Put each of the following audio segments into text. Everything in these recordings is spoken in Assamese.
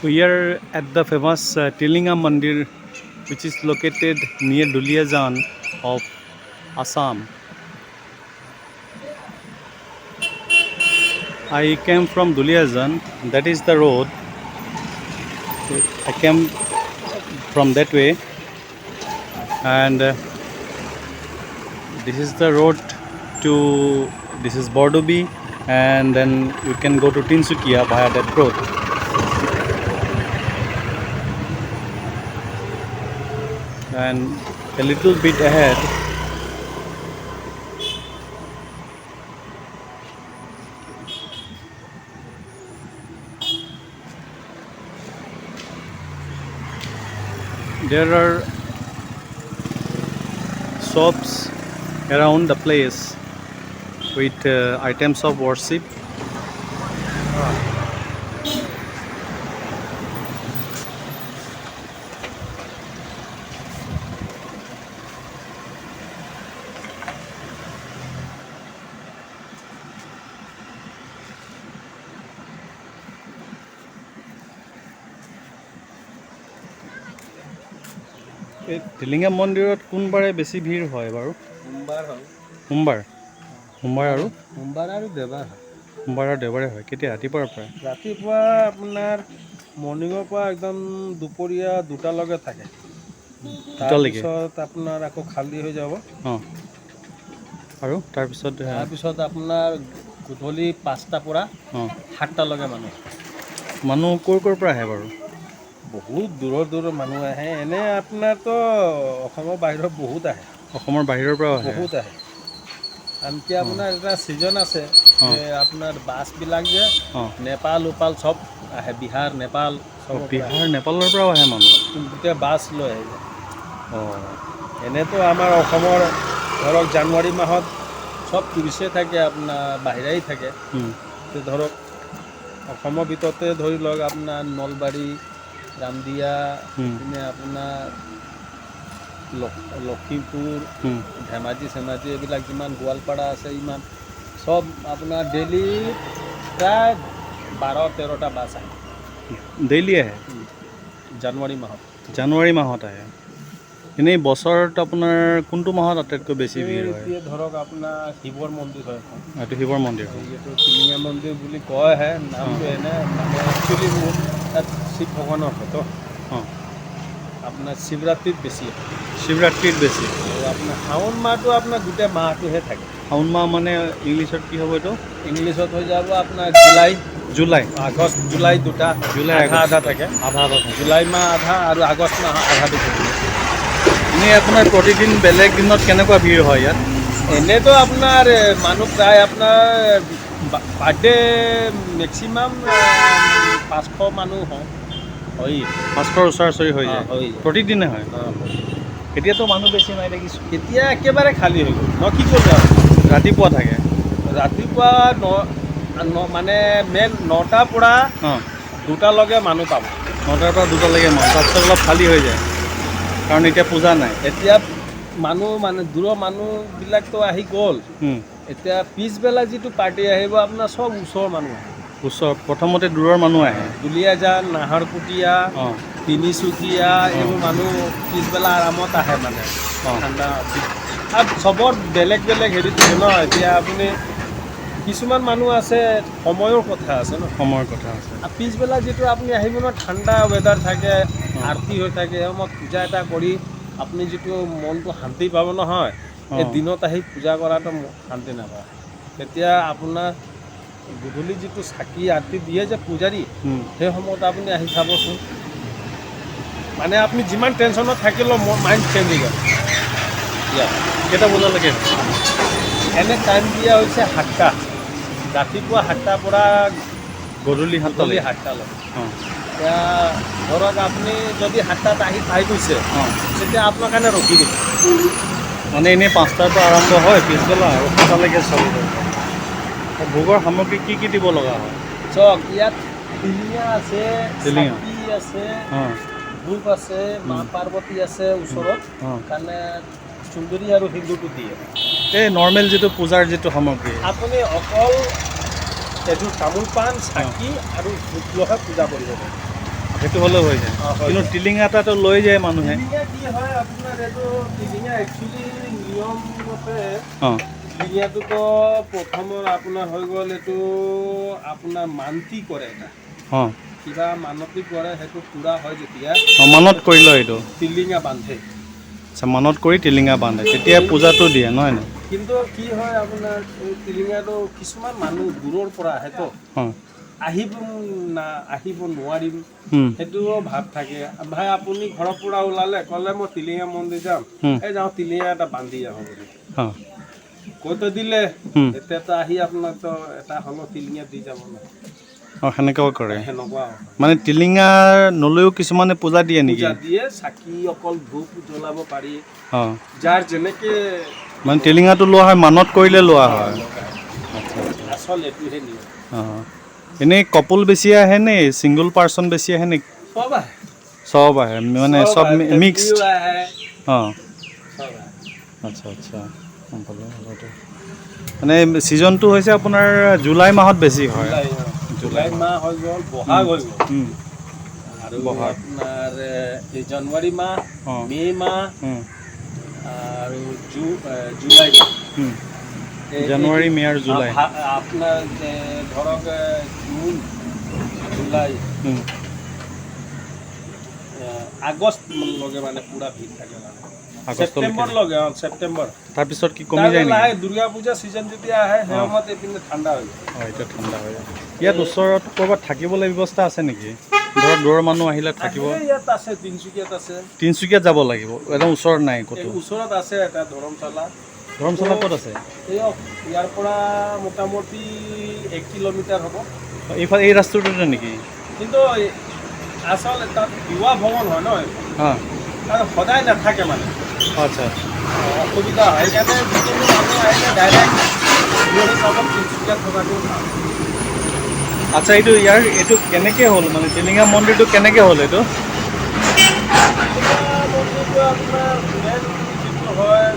We are at the famous Tilinga Mandir, which is located near Duliajan of Assam. I came from Duliajan, that is the road. I came from that way, and this is the road to, this is Bordobi, and then you can go to Tinsukia via that road. And a little bit ahead, there are shops around the place with items of worship. এই টিলিঙা মন্দিৰত কোনবাৰে বেছি ভিৰ হয় বাৰু? সোমবাৰ হয়। সোমবাৰ আৰু দেওবাৰ হয়। সোমবাৰ আৰু দেওবাৰে হয়। কেতিয়া? ৰাতিপুৱাৰ পৰা? ৰাতিপুৱা আপোনাৰ মৰ্ণিঙৰ পৰা একদম দুপৰীয়া 2টালৈকে থাকে। দুটালৈকে? তাৰপিছত আপোনাৰ আকৌ খালী হৈ যাব। অঁ, আৰু তাৰপিছত আপোনাৰ গধূলি 5টাৰ পৰা অঁ, 7টালৈকে মানুহ ক'ৰ পৰা আহে বাৰু? বহুত দূৰৰ মানুহ আহে। এনে আপোনাৰতো অসমৰ বাহিৰত বহুত আহে। অসমৰ বাহিৰৰ পৰাও আহে? বহুত আহে। আনকি আপোনাৰ এটা ছিজন আছে যে আপোনাৰ বাছবিলাক যে অঁ, নেপাল উপাল চব আহে, বিহাৰ নেপাল চব বিহাৰ নেপালৰ পৰাও আহে মানুহ? গোটেই বাছ লৈ আহে। অঁ, এনেতো আমাৰ অসমৰ ধৰক জানুৱাৰী মাহত চব টুৰিষ্টে থাকে, আপোনাৰ বাহিৰাই থাকে। ধৰক অসমৰ ভিতৰতে ধৰি লওক আপোনাৰ নলবাৰী, ৰামদিয়া, ইপিনে আপোনাৰ লখিমপুৰ, ধেমাজি এইবিলাক যিমান গোৱালপাৰা আছে, ইমান চব আপোনাৰ ডেইলি প্ৰায় 12-13টা বাছ আহে। ডেইলি আহে? জানুৱাৰী মাহত আহে। এনেই বছৰত আপোনাৰ কোনটো মাহত আটাইতকৈ বেছি ভিৰ হয়? এতিয়া ধৰক আপোনাৰ শিৱৰ মন্দিৰ হয় এখন। এইটো শিৱৰ মন্দিৰ হয়? এইটো টিলিঙা মন্দিৰ বুলি কয়হে, নামটো এনে মানে একচুৱেলি মোৰ তাত শিৱ ভগৱানৰ হয়তো। অঁ, আপোনাৰ শিৱৰাত্ৰিত বেছি হয়। শিৱৰাত্ৰিত বেছি? আৰু আপোনাৰ শাওণ মাহটো আপোনাৰ গোটেই মাহটোহে থাকে। শাওণ মাহ মানে ইংলিছত কি হ'ব এইটো? ইংলিছত হৈ যাব আপোনাৰ জুলাই, আগষ্ট, জুলাই দুটা। জুলাই আধা থাকে। আধা থাকে। জুলাই মাহ আধা আৰু আগষ্ট মাহ আধাটো থাকে। এনেই আপোনাৰ প্ৰতিদিন বেলেগ দিনত কেনেকুৱা ভিৰ হয় ইয়াত? এনেতো আপোনাৰ মানুহ প্ৰায় আপোনাৰ বাৰ্থডে মেক্সিমাম 500 মানুহ হয়। 500ৰ ওচৰা-ওচৰি হৈ যায়? হয়। প্ৰতিদিনে হয়? এতিয়াতো মানুহ বেছি নাই দেখিছোঁ। এতিয়া একেবাৰে খালী হৈ গ'ল। কি কৰিব আৰু? ৰাতিপুৱা থাকে? ৰাতিপুৱা মানে মেইন 9টাৰ পৰা 2টালৈকে মানুহ পাব। 9টাৰ পৰা 2টালৈকে মানুহ, তাৰপিছত অলপ খালী হৈ যায় কাৰণ এতিয়া পূজা নাই। এতিয়া মানে দূৰৰ মানুহবিলাকতো আহি গ'ল। এতিয়া পিছবেলা যিটো পাৰ্টি আহিব আপোনাৰ চব ওচৰৰ মানুহ আহে। প্ৰথমতে দূৰৰ মানুহ আহে? দুলীয়াজান, নাহৰকটীয়া, তিনিচুকীয়া এইবোৰ মানুহ পিছবেলা আৰামত আহে মানে ঠাণ্ডা। আৰু চবৰ বেলেগ হেৰি থাকে ন। এতিয়া আপুনি কিছুমান মানুহ আছে, সময়ৰ কথা আছে ন। সময়ৰ কথা আছে। আৰু পিছবেলা যিটো আপুনি আহিব ন, ঠাণ্ডা ৱেডাৰ থাকে, আৰতি হৈ থাকে, সময়ত পূজা এটা কৰি আপুনি যিটো মনটো শান্তি পাব নহয়, এই দিনত আহি পূজা কৰাটো শান্তি নাপায়। তেতিয়া আপোনাৰ গধূলি যিটো চাকি আৰতি দিয়ে যে পূজাৰী, সেই সময়ত আপুনি আহি চাবচোন, মানে আপুনি যিমান টেনশ্যনত থাকিলেও মাইণ্ড চেঞ্জ হৈ যাব। কেইটা বজালৈকে? এনে টাইম দিয়া হৈছে 7টা। ৰাতিপুৱা 7টাৰ পৰা গধূলি 7টালৈ। এতিয়া ধৰক আপুনি যদি 7টাত আহি পাই গৈছে, তেতিয়া আপোনাৰ কাৰণে ৰখি দিব। মানে এনেই 5টাৰ পৰা আৰম্ভ হয় পিছবেলা আৰু 7টালৈকে চলিব। ভোগৰ সামগ্ৰী কি দিব লগা হয়? চক ইয়াত টিলিঙা আছে, চাকি আছে, ধূপ আছে, মা পাৰ্বতী আছে ওচৰত, কাৰণে সুন্দৰী আৰু সিন্দুৰটো দিয়ে। এই নৰ্মেল যিটো পূজাৰ যিটো সামগ্ৰী, আপুনি অকল এযোৰ তামোল পাণ, চাকি আৰু ধূপ লৈহে পূজা কৰিব পাৰে। সেইটো হ'লেও হৈ যায় কিন্তু টিলিঙা এটাতো লৈ যায় মানুহে টিলিঙা কি হয় আপোনাৰ এইটো টিলিঙা একচুৱেলি নিয়ম মতে অঁ টিলিঙাটোতো প্ৰথমত আপোনাৰ হৈ গ'ল এইটো আপোনাৰ মান্তি কৰে এটা অঁ কিবা মানতি কৰে সেইটো পূৰা হয় যেতিয়া মানত কৰি লয় এইটো টিলিঙা বান্ধে আচ্ছা মানত কৰি টিলিঙা বান্ধে তেতিয়া পূজাটো দিয়ে নহয় নে কিন্তু কি হয় আপোনাৰ এই টিলিঙাটো কিছুমান মানুহ দূৰৰ পৰা আহেতো অঁ আহিব আহিব নোৱাৰিম সেইটোও ভাৱ থাকে ভাই আপুনি ঘৰৰ পৰা ওলালে ক'লে মই টিলিঙা মন্দিৰ যাম এই যাওঁ টিলিঙা এটা বান্ধি আহোঁ বুলি অঁ কৈতো দিলে এতিয়াতো আহি আপোনাকতো এটা হ'লেও টিলিঙা দি যাব ন অঁ সেনেকুৱাও কৰে সেনেকুৱা মানে টিলিঙা নলৈও কিছুমানে পূজা দিয়ে নেকি পূজা দিয়ে চাকি অকল ধূপ জ্বলাব পাৰি অঁ যাৰ যেনেকে মানে টিলিঙাটো লোৱা হয় মানত কৰিলে লোৱা হয় আচল এইটোহে নিয়ম অঁ এনেই কপল বেছি আহে নে ছিংগল পাৰ্চন বেছি আহে নে চব আহে চব আহে মানে চব মিক্সড আহে অঁ চব আহে আচ্ছা আচ্ছা মানে ছিজনটো হৈছে আপোনাৰ জুলাই মাহত বেছি হয় জুলাই মাহ হৈ গ'ল বহাগ হৈ গ'ল আৰু বহাগ আপোনাৰ এই জানুৱাৰী মাহ অঁ মে' মাহ আৰু জুলাই মাহ জানুৱাৰী মে' আৰু জুলাই আপোনাৰ ধৰক জুন জুলাই আগষ্ট লগে মানে পুৰা ভিৰ থাকে মানে ছেপ্টেম্বৰ লগে ছেপ্টেম্বৰ তাৰপিছত কি কমি যায় নেকি দুৰ্গা পূজা ছিজন যেতিয়া আহে সেই সময়ত এইপিনে ঠাণ্ডা হৈ যায় অঁ এতিয়া ঠাণ্ডা হৈ যায় ইয়াত ওচৰত ক'ৰবাত থাকিবলৈ ব্যৱস্থা আছে নেকি ধৰক দূৰৰ মানুহ আহিলে থাকিব ইয়াত আছে তিনিচুকীয়াত আছে তিনিচুকীয়াত যাব লাগিব একদম ওচৰত নাই ক'তো ওচৰত আছে এটা ধৰ্মশালা ধৰ্মশালা ক'ত আছে ইয়াৰ পৰা মোটামুটি 1 কিলোমিটাৰ হ'ব এইফালে এই ৰাস্তাটোতে নেকি কিন্তু আচল তাত বিবাহ ভৱন হয় ন অঁ তাত সদায় নাথাকে মানে আচ্ছা অসুবিধা হয় সেইকাৰণে যিকোনো মানুহ আহিলে ডাইৰেক্ট তিনিচুকীয়াত থকাটো ভাল আচ্ছা এইটো এইটো কেনেকৈ হ'ল মানে টিলিঙা মন্দিৰটো কেনেকৈ হ'ল এইটো মন্দিৰটো আপোনাৰ মেইন যিটো হয়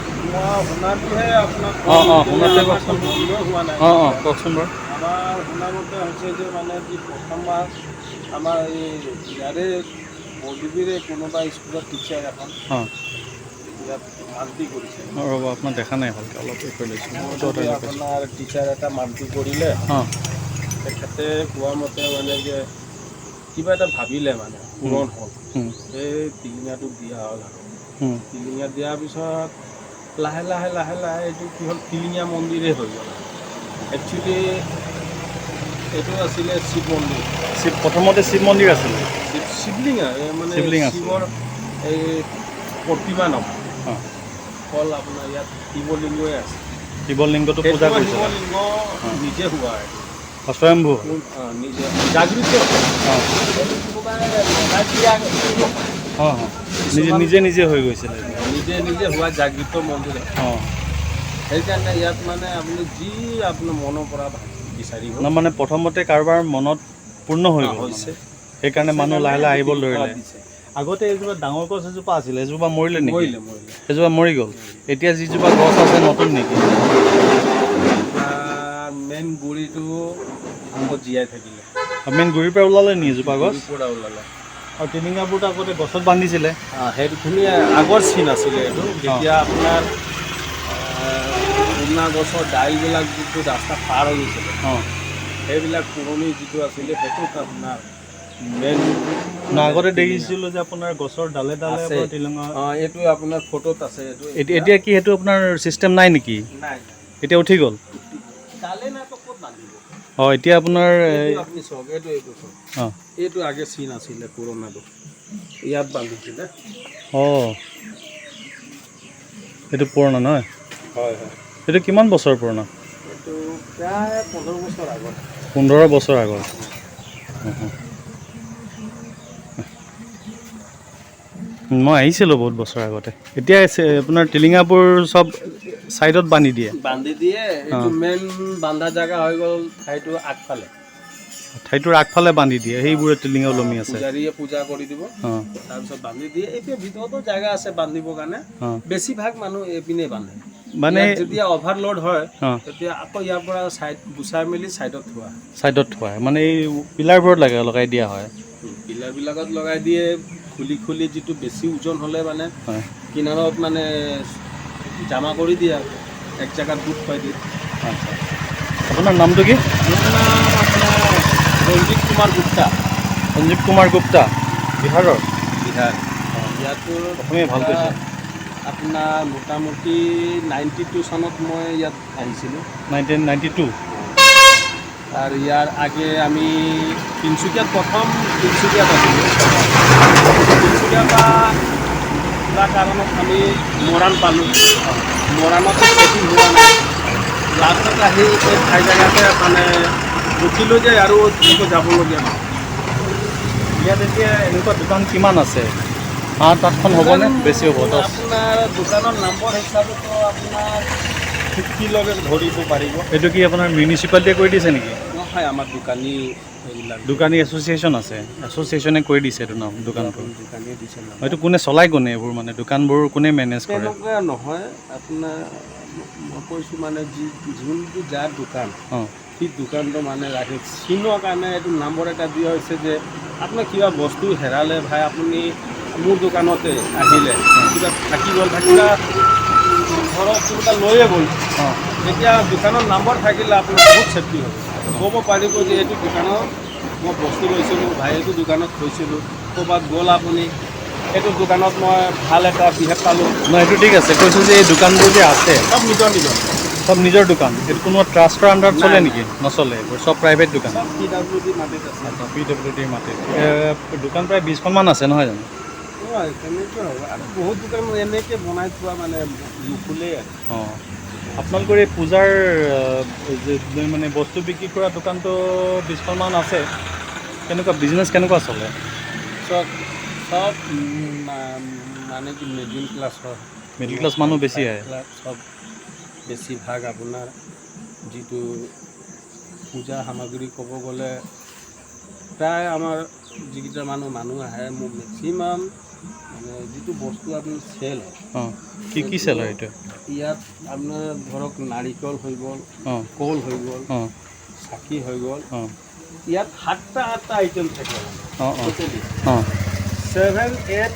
শুনাটোহে আপোনাৰ অঁ অঁ শুনাটোৱে কওকচোন বন্ধ হোৱা নাই অঁ অঁ কওকচোন বাৰু আমাৰ শুনামতে হৈছে যে মানে কি প্ৰথমবাৰ আমাৰ এই ইয়াৰে বৰডুবিৰে কোনোবা স্কুলত টিচাৰ এখন অঁ ইয়াত মান্তি কৰিছে ৰ'ব আপোনাৰ দেখা নাই ভালকৈ অলপ এই কৰি লৈছোঁ আপোনাৰ টিচাৰ এটা মান্তি কৰিলে অঁ তেখেতে কোৱা মতে মানে যে কিবা এটা ভাবিলে মানে পূৰণ হ'ল সেই টিলিঙাটো দিয়া হ'ল আৰু টিলিঙা দিয়াৰ পিছত লাহে লাহে লাহে লাহে এইটো কি হ'ল টিলিঙা মন্দিৰেই হৈ গ'ল একচুৱেলি এইটো আছিলে শিৱ মন্দিৰ প্ৰথমতে শিৱ মন্দিৰ আছিলে শিৱলিংগ মানে শিৱৰ এই প্ৰতিমা নহয় অকল আপোনাৰ ইয়াত শিৱলিংগই আছে শিৱলিংগটো পূজা কৰিছে শিৱলিংগ নিজে হোৱা স্বয়ম্ভু নিজে জাগৃত অঁ নিজে নিজে নিজে হৈ গৈছিলে নিজে নিজে হোৱা জাগৃত মন্দিৰ অঁ সেইকাৰণে ইয়াত মানে আপুনি যি আপোনাৰ মনৰ পৰা বিচাৰিব মানে প্ৰথমতে কাৰোবাৰ মনত পূৰ্ণ হৈ গ'ল সেইকাৰণে মানুহ লাহে লাহে আহিব ধৰিলে আগতে এইজোপা ডাঙৰ গছ এজোপা আছিলে এজোপা মৰিলে নেকি এজোপা মৰি গ'ল এতিয়া যিজোপা গছ আছে নতুন নেকি মেইন গুৰিটো জীয়াই থাকিলে মেইন গুৰিৰ পৰা ওলালে নি এজোপা গছ পৰা ওলালে আৰু টিলিঙাবোৰতো আগতে গছত বান্ধিছিলে সেইটো ধুনীয়া আগৰ চিন আছিলে এইটো যেতিয়া আপোনাৰ পুৰণা গছৰ দাইলবিলাক যিটো ৰাস্তা পাৰ হৈ গৈছিলে অঁ সেইবিলাক পুৰণি যিটো আছিলে সেইটোত আপোনাৰ মেইন আগতে দেখিছিলোঁ যে আপোনাৰ গছৰ ডালে ডালে টিলিঙা এইটো আপোনাৰ ফটোত আছে এইটো এতিয়া কি সেইটো আপোনাৰ চিষ্টেম নাই নেকি নাই এতিয়া উঠি গ'ল ডালে নাই তো ক'ত বান্ধিব অঁ এতিয়া আপোনাৰ আপুনি চাওক এইটো চাওক অঁ এইটো আগে চিন আছিলে পুৰণাটো ইয়াত বান্ধিছিলে অঁ এইটো পুৰণা নহয় হয় হয় এইটো কিমান বছৰ পুৰণা এইটো প্ৰায় 15 বছৰ আগত 15 বছৰ আগত মই আহিছিলোঁ বহুত বছৰ আগতে এতিয়া আপোনাৰ টিলিঙাবোৰ চব ছাইডত বান্ধি দিয়ে এইটো মেইন বান্ধা জেগা হৈ গ'ল ঠাইটোৰ আগফালে বান্ধি দিয়ে সেইবোৰে টিলিঙা ওলমি আছে পূজাৰীয়ে পূজা কৰি দিব তাৰপিছত বান্ধি দিয়ে এতিয়া ভিতৰতো জেগা আছে বান্ধিবৰ কাৰণে বেছিভাগ মানুহ এইপিনে বান্ধে মানে যেতিয়া অভাৰলোড হয় তেতিয়া আকৌ ইয়াৰ পৰা ছাইড গুচাই মেলি ছাইডত থোৱা মানে এই পিলাৰবোৰত লগাই দিয়া হয় পিলাৰবিলাকত লগাই দিয়ে, খুলি খুলি যিটো বেছি ওজন হ'লে মানে হয় কিনাৰত মানে জমা কৰি দিয়ে আৰু এক জেগাত গোট খুৱাই দিয়ে। আচ্ছা আপোনাৰ নামটো কি? মোৰ নাম আপোনাৰ ৰঞ্জিত কুমাৰ গুপ্তা, সঞ্জীৱ কুমাৰ গুপ্তা, বিহাৰৰ। বিহাৰ। ইয়াতো অসমীয়া ভাল কৈছে। আপোনাৰ মোটামুটি 92 চনত মই ইয়াত আহিছিলোঁ। 1992। আৰু ইয়াৰ আগে আমি তিনিচুকীয়াত প্ৰথম তিনিচুকীয়াত আছিলোঁ। তিনিচুকীয়াৰ পৰা কিবা কাৰণত আমি মৰাণ পালোঁ। মৰাণতো খেতি হোৱা নাই। লাষ্টত আহি এই ঠাই জেগাতে মানে উঠিলোঁ যে আৰু একো যাবলগীয়া নহয়। ইয়াত এতিয়া এনেকুৱা দোকান কিমান আছে? 7-8খন হ'বনে? বেছি হ'ব 10? আপোনাৰ দোকানৰ নম্বৰ হিচাপেতো আপোনাৰ 50লৈকে ধৰিব পাৰিব। এইটো কি আপোনাৰ মিউনিচিপালিটিয়ে কৰি দিছে নেকি? নহয়, আমাৰ দোকানী এইবিলাক দোকানী এছ'চিয়েশ্যন আছে, এছ'চিয়েশ্যনে কৰি দিছে এইটো নাম দোকানটো। দোকানীয়ে দিছে নাম। এইটো কোনে চলাই, কোনে এইবোৰ মানে দোকানবোৰ কোনে মেনেজ কৰে? তেনেকুৱা নহয়, আপোনাৰ মই কৈছোঁ মানে যোনটো যাৰ দোকান অঁ সেই দোকানটো মানে ৰাখে চিনৰ কাৰণে এইটো নম্বৰ এটা দিয়া হৈছে যে আপোনাৰ কিবা বস্তু হেৰালে ভাই আপুনি মোৰ দোকানতে আহিলে কিবা থাকি গ'ল বা কিবা ধৰক কিবা লৈয়ে গ'ল, অঁ তেতিয়া দোকানৰ নম্বৰ থাকিলে আপোনাৰ বহুত চেফটি হ'ব। ক'ব পাৰিব যে এইটো দোকানত মই বস্তু লৈছিলোঁ, ভাই এইটো দোকানত থৈছিলোঁ, ক'ৰবাত গ'ল আপুনি এইটো দোকানত মই ভাল এটা বিহেভ পালোঁ। নহয় এইটো ঠিক আছে, কৈছোঁ যে এই দোকানবোৰ যে আছে চব নিজৰ নিজৰ, চব নিজৰ দোকান, এইটো কোনো ট্ৰাষ্টৰ আণ্ডাৰত চলে নেকি? নচলে, এইবোৰ চব প্ৰাইভেট দোকান। চব PWD মাটিত আছে। আচ্ছা, PWDৰ মাটিত দোকান প্ৰায় 20খনমান আছে নহয় জানো? হয়, তেনেকৈ হ'ব। আৰু বহুত দোকান এনেকৈ বনাই থোৱা মানে নুখুলেই আৰু। অঁ আপোনালোকৰ এই পূজাৰ মানে বস্তু বিক্ৰী কৰা দোকানটো 20খনমান আছে। কেনেকুৱা বিজনেছ কেনেকুৱা চলে? চব চব মানে কি মিডিল ক্লাছৰ, মিডিল ক্লাছ মানুহ বেছি আহে। চব বেছিভাগ আপোনাৰ যিটো পূজা সামগ্ৰী ক'ব গ'লে প্ৰায় আমাৰ যিকেইটা মানুহ আহে মোৰ মেক্সিমাম মানে যিটো বস্তু আপোনাৰ চেল হয়। অঁ কি চেল হয় এইটো? ইয়াত আপোনাৰ ধৰক নাৰিকল হৈ গ'ল, অঁ কল হৈ গ'ল, অঁ চাকি হৈ গ'ল, অঁ ইয়াত 7টা-8টা আইটেম থাকে মানে অঁ অঁ টোটেলি অঁ 7-8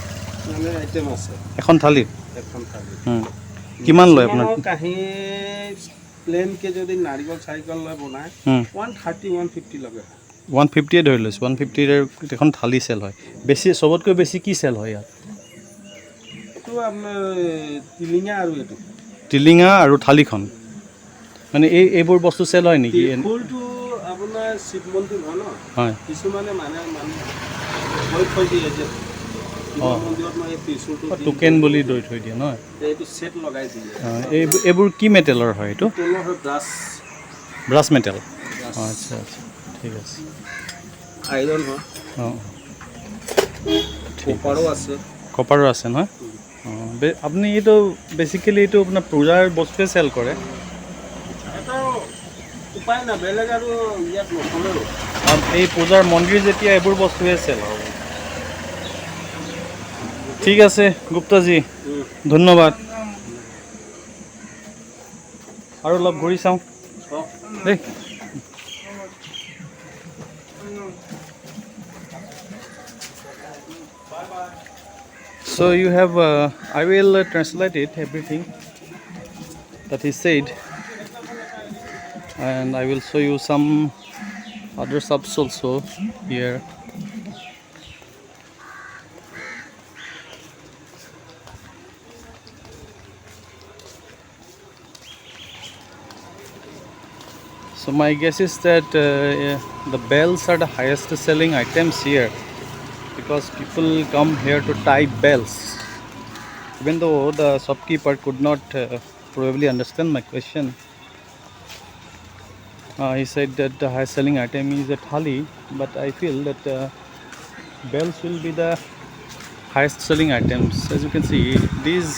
মানে আইটেম আছে এখন থালিত। এখন থালি। কিমান লয় আপোনাৰ? কাঁহী প্লেনকৈ যদি নাৰিকল চাৰিকল লৈ বনায় 130-150 লগে হয়। 150 ধৰি লৈছোঁ, 150 এখন থালি চেল হয়। বেছি চবতকৈ বেছি কি চেল হয় ইয়াত? এইটো আপোনাৰ টিলিঙা আৰু এইটো টিলিঙা আৰু থালিখন, মানে এইবোৰ বস্তু চেল হয় নেকি? ফুলটো আপোনাৰ শিৱ মন্দিৰ হয় ন, হয় কিছুমানে থৈ দিয়ে যে অঁ মন্দিৰত মই এই ত্ৰিশূলটো টোকেন বুলি লৈ থৈ দিয়ে নহয়? এইটো ছেট লগাই দিয়ে। এইবোৰ কি মেটেলৰ হয় এইটো? তলৰ হয় ব্ৰাছ ব্ৰাছ মেটেল। অঁ আচ্ছা আচ্ছা, ঠিক আছে। আইৰণ হয়। অঁ কপাৰো আছে। কপাৰো আছে নহয়? অঁ আপুনি এইটো বেচিকেলি এইটো আপোনাৰ পূজাৰ বস্তুৱে চেল কৰে? এটা উপায় নাই, বেলেগ আৰু ইয়াত নচলেও। এই পূজাৰ মন্দিৰ যেতিয়া এইবোৰ বস্তুৱে চেল হ'ব। ঠিক আছে গুপ্তাজী, ধন্যবাদ। আৰু অলপ ঘূৰি চাওঁ দেই। So you have, I will translate it everything that he said, and I will show you some other shops also here. So my guess is that the bells are the highest selling items here, because people come here to tie bells. Even though the shopkeeper could not probably understand my question, he said that the highest selling item is a thali, but I feel that bells will be the highest selling items. As you can see, these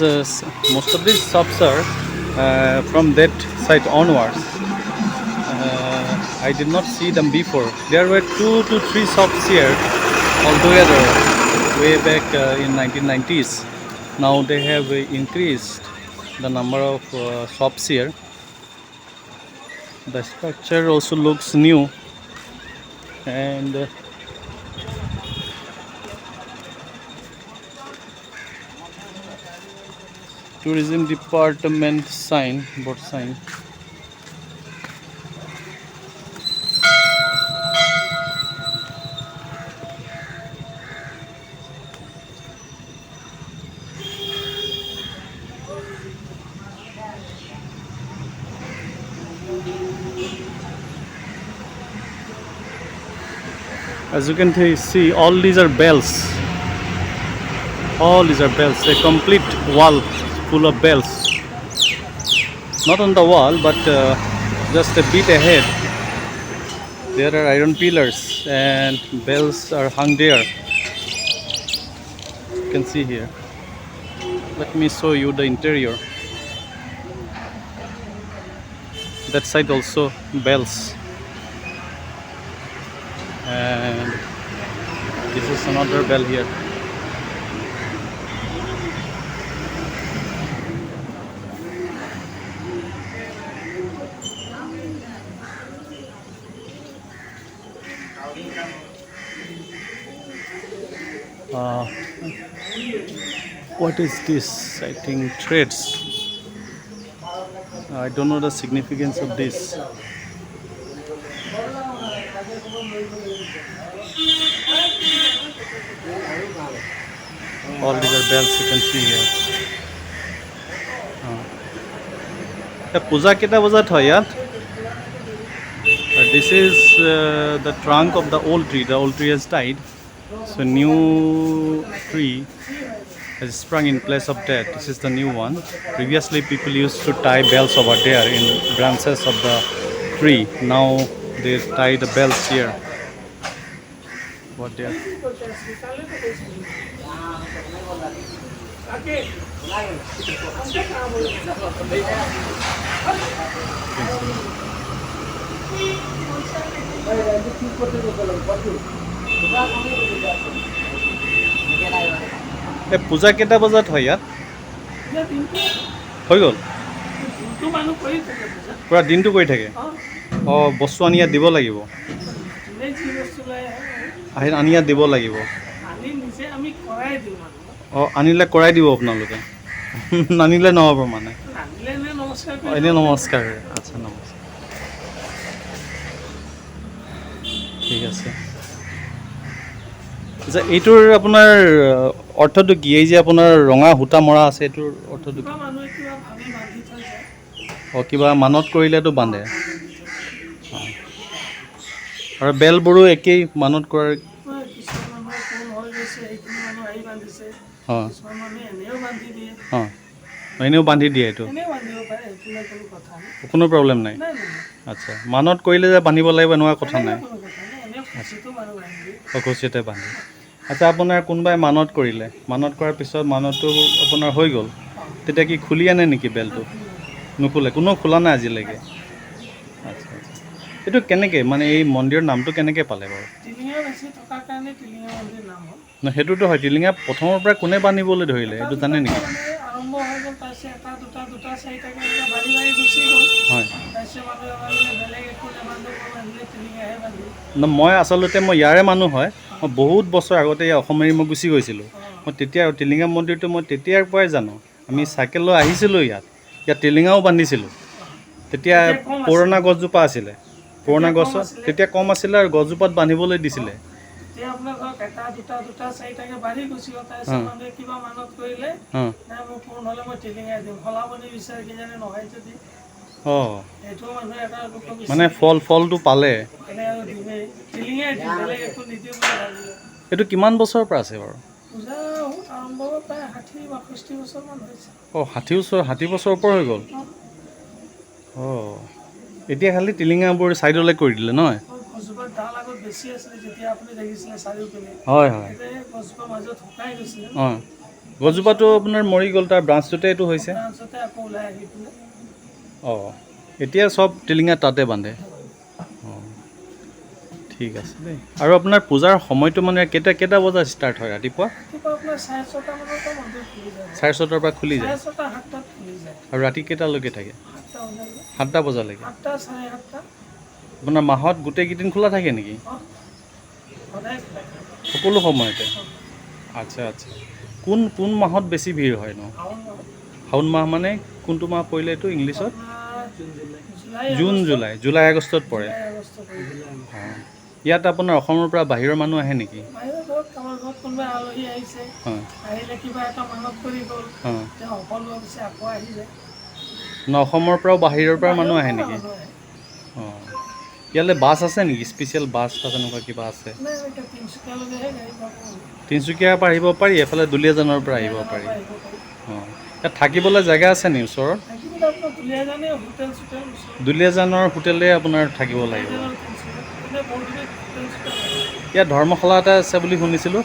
most of these shops are from that side onwards. I did not see them before. There were 2 to 3 shops here altogether way back in 1990s. Now they have increased the number of shops here. The structure also looks new, and Tourism Department sign, board sign. As you can see, all these are bells. All these are bells. A complete wall full of bells. Not on the wall, but just a bit ahead. There are iron pillars and bells are hung there. You can see here. Let me show you the interior. That side also bells. And this is another bell here. What is this? I think threads. I don't know the significance of this. All these are bells you can see here. Puja kita bajat hoy yaar. This is the trunk of the old tree. The old tree has died. So new tree has sprung in place of that. This is the new one. Previously people used to tie bells over there in branches of the tree. Now they tie the bells here. What there? পূজা কেইটা বজাত হয় ইয়াত হৈ গ'ল পুৰা দিনটো কৰি থাকে অঁ বস্তু আনি ইয়াত দিব লাগিব আনি ইয়াত দিব লাগিব অঁ আনিলে কৰাই দিব আপোনালোকে নানিলে নহ'ব মানে এনেই নমস্কাৰ আচ্ছা নমস্কাৰ ঠিক আছে আচ্ছা এইটোৰ আপোনাৰ অৰ্থটো কি এই যে আপোনাৰ ৰঙা সূতা মৰা আছে এইটোৰ অৰ্থটো কি অঁ কিবা মানত কৰিলেতো বান্ধে আৰু বেলবোৰো একেই মানত কৰাৰ অঁ অঁ এনেও বান্ধি দিয়ে এইটো কোনো প্ৰব্লেম নাই আচ্ছা মানত কৰিলে যে বান্ধিব লাগিব এনেকুৱা কথা নাই খুচিয়াতে বান্ধি আচ্ছা আপোনাৰ কোনোবাই মানত কৰিলে মানত কৰাৰ পিছত মানতটো আপোনাৰ হৈ গ'ল তেতিয়া কি খুলি আনে নেকি বেলটো নুখোলে কোনো খোলা নাই আজিলৈকে আচ্ছা আচ্ছা এইটো কেনেকৈ মানে এই মন্দিৰৰ নামটো কেনেকৈ পালে বাৰু ন সেইটোতো হয় টিলিঙা প্ৰথমৰ পৰা কোনে বান্ধিবলৈ ধৰিলে এইটো জানে নেকি হয় মই আচলতে মই ইয়াৰে মানুহ হয় মই বহুত বছৰ আগতে এই অসম এৰি মই গুচি গৈছিলোঁ মই তেতিয়া টিলিঙা মন্দিৰটো মই তেতিয়াৰ পৰাই জানো আমি চাইকেল লৈ আহিছিলোঁ ইয়াত টিলিঙাও বান্ধিছিলোঁ তেতিয়া পুৰণা গছজোপা আছিলে পুৰণা গছত তেতিয়া কম আছিলে আৰু গছজোপাত বান্ধিবলৈ দিছিলে অঁ মানে ফলটো পালে এইটো কিমান বছৰৰ পৰা আছে বাৰু অঁ 60 বছৰৰ ওপৰ হৈ গ'ল অঁ এতিয়া খালি টিলিঙাবোৰ ছাইডলৈ কৰি দিলে নহয় হয় হয় অঁ গছজোপাটো আপোনাৰ মৰি গ'ল তাৰ ব্ৰাঞ্চটোতে এইটো হৈছে অঁ এতিয়া চব টিলিঙা তাতে বান্ধে অঁ ঠিক আছে দেই আৰু আপোনাৰ পূজাৰ সময়টো মানে কেইটা বজাত ষ্টাৰ্ট হয় ৰাতিপুৱা 6:30 পৰা খুলি যায় আৰু ৰাতি কেইটালৈকে থাকে 7টা বজালৈকে আপোনাৰ মাহত গোটেইকেইদিন খোলা থাকে নেকি সকলো সময়তে আচ্ছা আচ্ছা কোন মাহত বেছি ভিৰ হয় ন শাওণ মাহ মানে কোনটো মাহ পৰিলে এইটো ইংলিছত? আপোনাৰ জুলাই আগষ্টত পৰে। আগষ্ট পৰিছিলে। অঁ ইয়াত আপোনাৰ অসমৰ পৰা বাহিৰৰ মানুহ আহে নেকি? বাহিৰত ধৰক আমাৰ ঘৰত কোনোবা আলহী আহিছে, হয় আহিলে কিবা এটা মানত কৰি গ'ল, অঁ তেওঁ অকল লোৱাৰ পিছত আকৌ আহি যায়। অসমৰ পৰাও বাহিৰৰ পৰা মানুহ আহে নেকি? মানুহ আহে। অঁ ইয়ালৈ বাছ আছে নেকি? স্পেচিয়েল বাছ বা তেনেকুৱা কিবা আছে? নাই এতিয়া তিনিচুকীয়ালৈকেহে গাড়ী পাব। তিনিচুকীয়াৰ পৰা আহিব পাৰি, এফালে দুলীয়াজানৰ পৰা আহিব পাৰি। আহিব পাৰি। অঁ ইয়াত থাকিবলৈ জেগা আছে নি ওচৰত? থাকিবলৈ আপোনাৰ দুলীয়াজানে হোটেল চোটেল ওচৰত। দুলীয়াজানৰ হোটেলে আপোনাৰ থাকিব লাগিব। দুলীয়াজানৰ তিনিচুকীয়াত এনে বৰদুবীত হোটেল চোটেল আছে। ইয়াত ধৰ্মশালা এটা আছে বুলি শুনিছিলোঁ,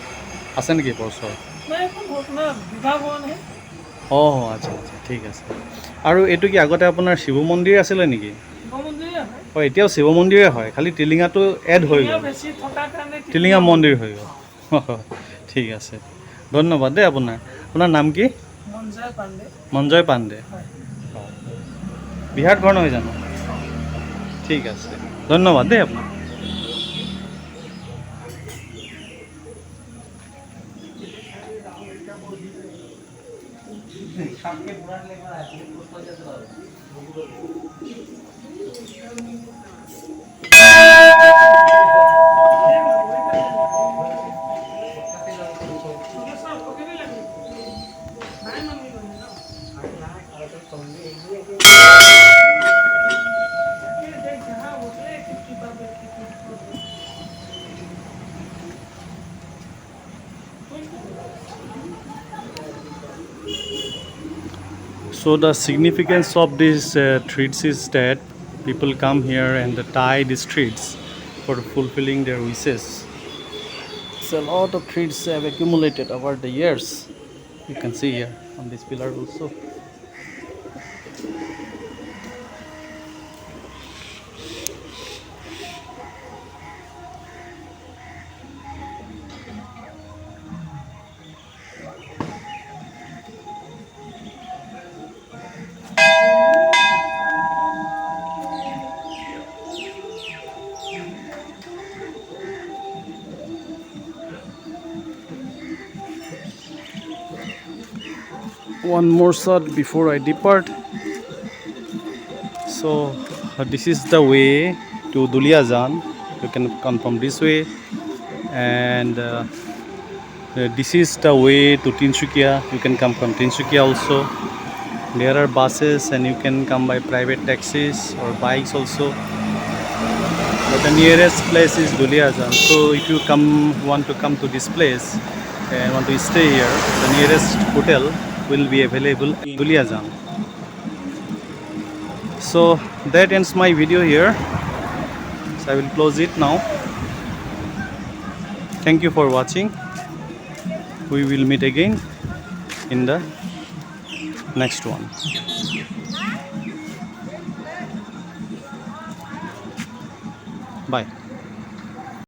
আছে নেকি ওচৰত? নাই এখন আপোনাৰ বিবাহ ভৱনহে। অঁ আচ্ছা আচ্ছা ঠিক আছে। আৰু এইটো কি আগতে আপোনাৰ শিৱ মন্দিৰ আছিলে নেকি? শিৱ মন্দিৰে হয়। অঁ এতিয়াও শিৱ মন্দিৰে হয়, খালি টিলিঙাটো এড হৈ টিলিঙা গ'ল, বেছি থকাৰ কাৰণে টিলিঙা মন্দিৰ হৈ গ'ল। ঠিক আছে, ধন্যবাদ দেই আপোনাৰ। আপোনাৰ নাম কি? মঞ্জয় পাণ্ডে। মঞ্জয় পাণ্ডে। হয়। অঁ বিহাৰত ঘৰ নহয় জানো? ঠিক আছে, ধন্যবাদ দেই আপোনাক। So the significance of these treats is that people come here and tie these treats for fulfilling their wishes. It's a lot of treats have accumulated over the years. You can see here on this pillar also. One more shot before I depart. So this is the way to Duliajan. You can come from this way, and this is the way to Tinsukia. You can come from Tinsukia also. There are buses and you can come by private taxis or bikes also. But the nearest place is Duliajan. So if you want to come to this place and want to stay here, the nearest hotel will be available in Duliajan. So that ends my video here. So I will close it now. Thank you for watching. We will meet again in the next one. Bye.